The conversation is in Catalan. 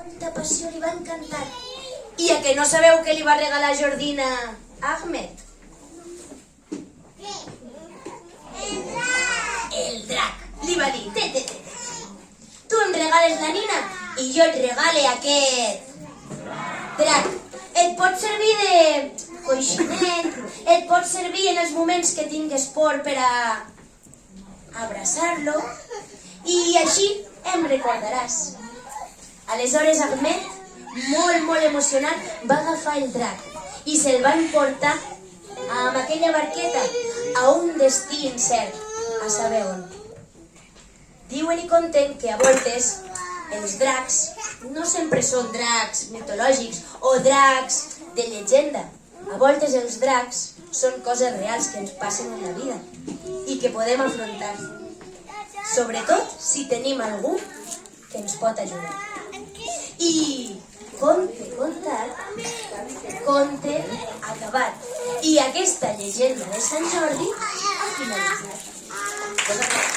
molta passió, li va encantar. I a que no sabeu què li va regalar Jordina a Ahmed? El drac. Li va dir, té. Tu em regales la nina i jo et regale aquest drac. Et pot servir de coixinet, et pot servir en els moments que tingues por per a abraçar-lo i així em recordaràs. Aleshores Ahmed, molt emocionat, va agafar el drac i se'l va emportar amb aquella barqueta a un destí incert, a saber on. Diuen i conten que a voltes els dracs no sempre són dracs mitològics o dracs de llegenda. A voltes els dracs són coses reals que ens passen en la vida i que podem afrontar. Sobretot si tenim algú que ens pot ajudar. I conte contat, conte acabat. I aquesta llegenda de Sant Jordi ha finalitzat.